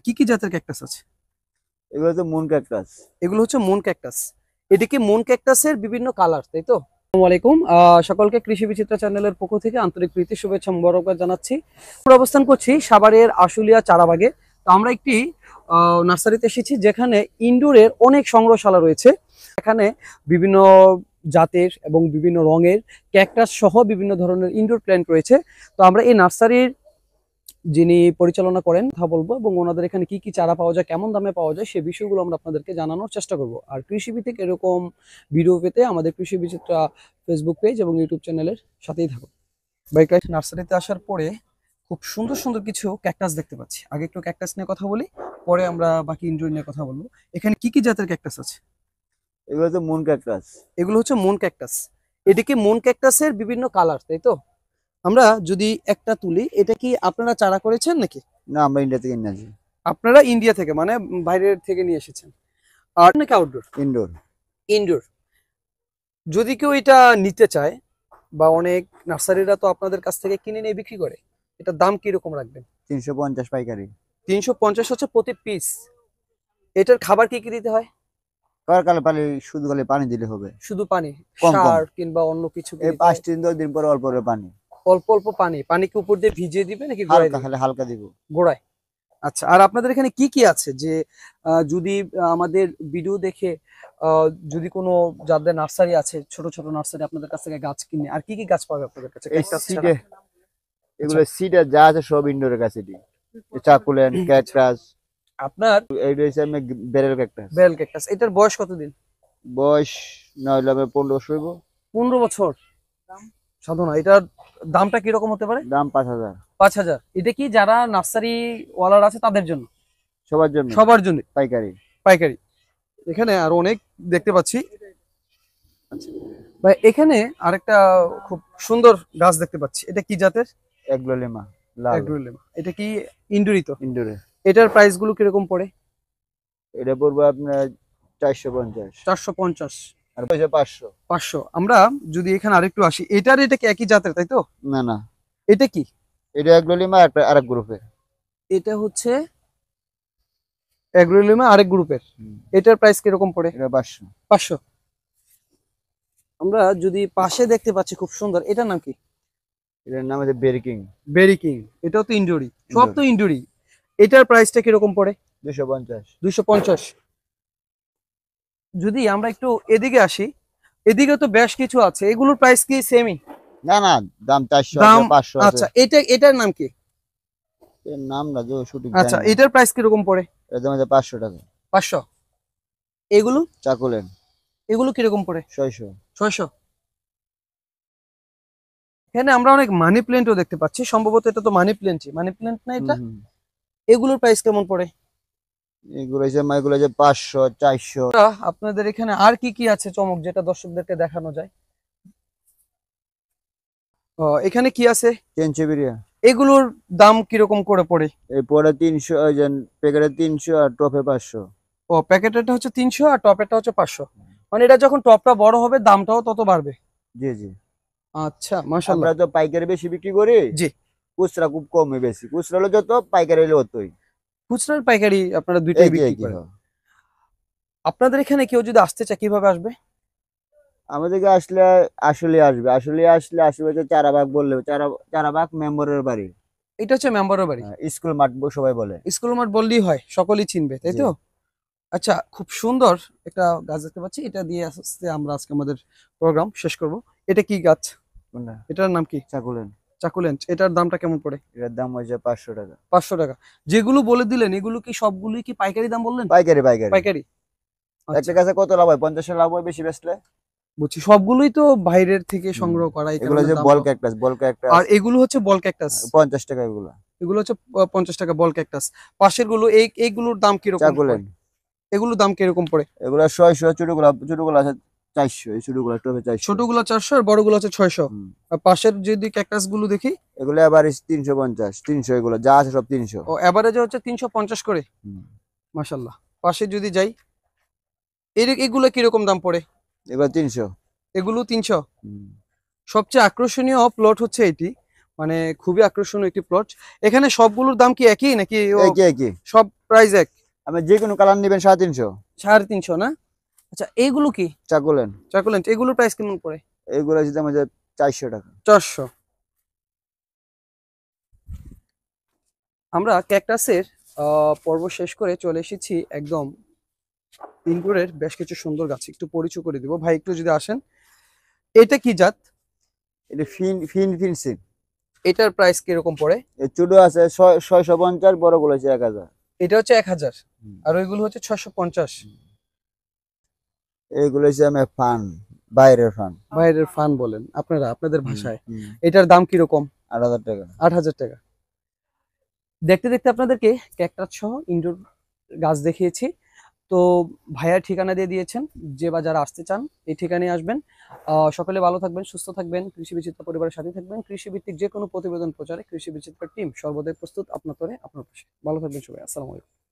কি কি জাতের ক্যাকটাস আছে? এগুলো তো মুন ক্যাকটাস। এগুলো হচ্ছে মুন ক্যাকটাস। এটা কি মুন ক্যাকটাসের বিভিন্ন কালার, তাই তো? আসসালামু আলাইকুম, সকলকে কৃষি বিচিত্র চ্যানেলের পক্ষ থেকে আন্তরিক প্রীতি শুভেচ্ছা মোবারকবাদ জানাচ্ছি। আমরা অবস্থান করছি সাভারের আশুলিয়া চারাবাগে। তো আমরা একটি নার্সারিতে এসেছি যেখানে ইনডোরের অনেক সংগ্রহশালা রয়েছে। এখানে বিভিন্ন জাতের এবং বিভিন্ন রঙের ক্যাকটাস সহ বিভিন্ন ধরনের ইনডোর প্ল্যান্ট রয়েছে। তো আমরা এই নার্সারির যিনি পরিচালনা করেন কথা বলবো এবং ওনাদের এখানে কি কি চারা পাওয়া যায়, কেমন দামে পাওয়া যায়, সেই বিষয়গুলো আমরা আপনাদেরকে জানানোর চেষ্টা করব। আর কৃষিভিত্তিক এরকম ভিডিও পেতে আমাদের কৃষি বিচিত্রা ফেসবুক পেজ এবং ইউটিউব চ্যানেলের সাথেই থাকুন। বাইক নার্সারিতে আসার পরে খুব সুন্দর সুন্দর কিছু ক্যাকটাস দেখতে পাচ্ছি। আগে একটু ক্যাকটাস নিয়ে কথা বলি, পরে আমরা বাকি ইনডোর নিয়ে কথা বলবো। এখানে কি কি জাতের ক্যাকটাস আছে? এগুলো তো মুন ক্যাকটাস। এগুলো হচ্ছে মুন ক্যাকটাস। এটা কি মুন ক্যাকটাসের বিভিন্ন কালার, তাই তো? আমরা যদি একটা তুলি, এটা কি আপনারা চারা করেছেন নাকি? না, আমরা ইন্ডিয়া থেকে নিয়ে আসি। আপনারা ইন্ডিয়া থেকে, মানে বাইরের থেকে নিয়ে এসেছেন? আর নাকি আউটডোর? ইনডোর। ইনডোর। যদি কেউ এটা নিতে চায়, বা অনেক নার্সারিরা তো আপনাদের কাছ থেকে কিনে নিয়ে বিক্রি করে, এটার দাম কিরকম রাখবেন? 350 পাইকারি। 350 হচ্ছে প্রতি পিস। এটার খাবার কি কি দিতে হয়? কালে পানি, শুধু খালি পানি দিলে হবে। শুধু পানি? কম কম। সার কিংবা অন্য কিছু কি এই দিতে হয়? 5 দিন 10 দিন পরে অল্প অল্প পানি। অল্প অল্প পানি? পানি কি উপর দিয়ে ভিজিয়ে দিবে নাকি গোড়ায় হালকা দিবে? খালি হালকা দিব। গোড়ায়। আচ্ছা, আর আপনাদের এখানে কি কি আছে যে যদি আমাদের ভিডিও দেখে যদি কোনো যাদের নার্সারি আছে, ছোট ছোট নার্সারি, আপনাদের কাছ থেকে গাছ কিনে, আর কি কি গাছ পাবে আপনাদের কাছে এই ক্যাকটাস ছাড়া? সিডে, এগুলো সিডে যা আছে সব ইনডোরের কাছে দিই। চাকুলেন, ক্যাকটাস। আপনার এইটা হচ্ছে আমি বেরেল ক্যাকটাস। বেল ক্যাকটাস, এটার বয়স কতদিন? বয়স না হইলে আমি 15 বছর হইব। 15 বছর। সাধনা, এটার দামটা কিরকম হতে পারে? দাম 5000। 5000। এটা কি যারা নার্সারি ওয়ালার আছে তাদের জন্য? সবার জন্য। সবার জন্য পাইকারি। পাইকারি। এখানে আরো অনেক দেখতে পাচ্ছি। আচ্ছা ভাই, এখানে আরেকটা খুব সুন্দর গাছ দেখতে পাচ্ছি। এটা কি জাতের? এগলোলিমা লাল। অ্যাগ্রোলেমা। এটা কি ইনডোরি তো? ইনডোরে। এটার প্রাইস গুলো কিরকম পড়ে? এটা পড়বে আপনার 450। 450। আর পয়সা 500। 500। আমরা যদি এখানে আরেকটু আসি, এটার এটা কি একই জাতের, তাই তো? না না, এটা কি? এটা এগলোলিমা একটা আরেক গ্রুপের। এটা হচ্ছে অ্যাগ্রোলেমা আরেক গ্রুপের। এটার প্রাইস কিরকম পড়ে? এটা 500। 500। আমরা যদি পাশে দেখতে পাচ্ছি খুব সুন্দর, এটার নাম কি? এটার নাম হচ্ছে বেরিকিং। বেরি কিং। এটাও তো ইনডোরি, সব তো ইনডোরি। এটার প্রাইসটা কিরকম পড়ে? 250। 250। যদি আমরা একটু এদিকে আসি, এদিকে তো বেশ কিছু আছে, এগুলোর প্রাইস কি সেমই? না না, দাম 400 দাম? আছে, 500 আছে। আচ্ছা, এটার নাম কি? এর নাম না যে সঠিক আচ্ছা, জানি না। এটার প্রাইস কিরকম পড়ে? এর দাম হচ্ছে 500 টাকা। 500। এগুলো? চাকুলেন এগুলো কিরকম পড়ে? 600। 600। এখানে আমরা অনেক মানি প্ল্যান্টও দেখতে পাচ্ছি, সম্ভবত এটা তো মানি প্ল্যান্টই। মানি প্ল্যান্ট না এটা? এগুলোর প্রাইস কেমন পড়ে? এগুলো হচ্ছে 500 400। আপনাদের এখানে আর কি কি আছে চমক, যেটা দর্শকদেরকে দেখানো যায়? এখানে কি আছে? চেনচেবেরিয়া। এগুলোর দাম কিরকম করে পড়ে? এই পরে 300, ওই যে প্যাকেটে 300 আর টপে 500। ও, প্যাকেটেরটা হচ্ছে 300 আর টপেরটা হচ্ছে 500। মানে এটা যখন টপটা বড় হবে দামটাও তত বাড়বে। জি জি। আচ্ছা, মাশাআল্লাহ। আমরা তো পাইকারি বেশি বিক্রি করি। জি। খুচরা খুব কমই, বেশি খুচরা হলো যত, পাইকারি হলো ততই। খুচরার পাইকারি আপনারা দুইটাই একই বিক্রি একই করেন? হয়। আপনাদের এখানে কেউ যদি আসতে চায় কিভাবে আসবে? আমাদেরকে আসলে আসলে আশেপাশে চারাবাগ বললে, চারাবাগ মেম্বারের বাড়ি। এটা হচ্ছে মেম্বারের বাড়ি। স্কুল মাঠ সবাই বলে। স্কুল মাঠ বললেই হয়, সকলেই চিনবে, তাই জি। তো? আচ্ছা, খুব সুন্দর একটা গাছ দেখতে পাচ্ছি। এটা দিয়ে আস্তে আমরা আজকে আমাদের প্রোগ্রাম শেষ করব। এটা কি গাছ? কোনটা? এটার নাম কি? চাকুলেন। চাকুলেন্ট। এটার দামটা কেমন পড়ে? এটার দাম হচ্ছে 500 টাকা। 500 টাকা। যেগুলো বলে দিলেন এগুলো কি সবগুলোই কি পাইকারি দাম বললেন? পাইকারি পাইকারি। পাইকারি। একটা আচ্ছা, গাছে কত লাভ হয়? 50 লাভ হয় বেশি বেচলে। বুঝছি। সবগুলোই তো বাইরের থেকে সংগ্রহ করা, এই এগুলো কারণে যে দাম। বল ক্যাকটাস। আর এগুলো হচ্ছে বল ক্যাকটাস। 50 টাকা এগুলো। এগুলো হচ্ছে 50 টাকা বল ক্যাকটাস। পাশের গুলো এইগুলোর দাম কিরকম চাকুলেন। পড়ে? এগুলোর দাম কিরকম পড়ে? এগুলো 600, ছোটগুলো আছে 400। এই ছোটগুলো টবে 400। ছোটগুলো 400 আর বড়গুলো হচ্ছে 600। আর পাশের যদি ক্যাকটাস গুলো দেখি, এগুলো আবার 350 300, এগুলো যা আছে সব 300। ও এভারেজে হচ্ছে 350 করে। মাশাআল্লাহ। পাশে যদি যাই, এগুলো কিরকম দাম পড়ে? এগুলো 300। এগুলো 300। সবচেয়ে আকর্ষণীয় প্লট হচ্ছে এটি। মানে খুবই আকর্ষণীয় একটি প্লট। এখানে সবগুলোর দাম কি একই নাকি একই একই। সব প্রাইস এক? আপনি যে কোনো কালার নেবেন 350। 350 না? আচ্ছা এইগুলো কি চাকুলেন চাকুলেন্ট, এগুলোর প্রাইস কেমন পড়ে? এগুলো যদি আমাদের 400 টাকা। 400। আমরা ক্যাকটাসের পর্ব শেষ করে চলে এসেছি একদম ইনডোরের বেশ কিছু সুন্দর গাছ একটু পরিচয় করে দিব। ভাই একটু যদি আসেন, এটা কি জাত? এটা ফিনসি। এটার প্রাইস কিরকম পড়ে? এই ছোট আছে 650, বড় গুলো আছে 1000। এটা হচ্ছে 1000 আর ওইগুলো হচ্ছে 650। এইগুলো হচ্ছে আমার ফান, বাইরের ফান। বাইরের ফান বলেন আপনারা আপনাদের ভাষায়। এটার দাম কিরকম? 8000 টাকা। 8000 টাকা। দেখতে দেখতে আপনাদেরকে ক্যাকটাস সহ ইনডোর গাছ দেখিয়েছি। তো ভাইয়ার ঠিকানা দিয়ে দিয়েছেন, যে বা যারা আসতে চান এই ঠিকানায় আসবেন। সকলে ভালো থাকবেন, সুস্থ থাকবেন, কৃষি বিচিত্র পরিবারের সাথে থাকবেন। কৃষি ভিত্তিক যে কোনো প্রতিবেদন প্রচারে কৃষি বিচিত্র টিম সর্বদাই প্রস্তুত আপনার তরে আপনার পাশে। ভালো থাকবেন সবাই, আসসালামু আলাইকুম।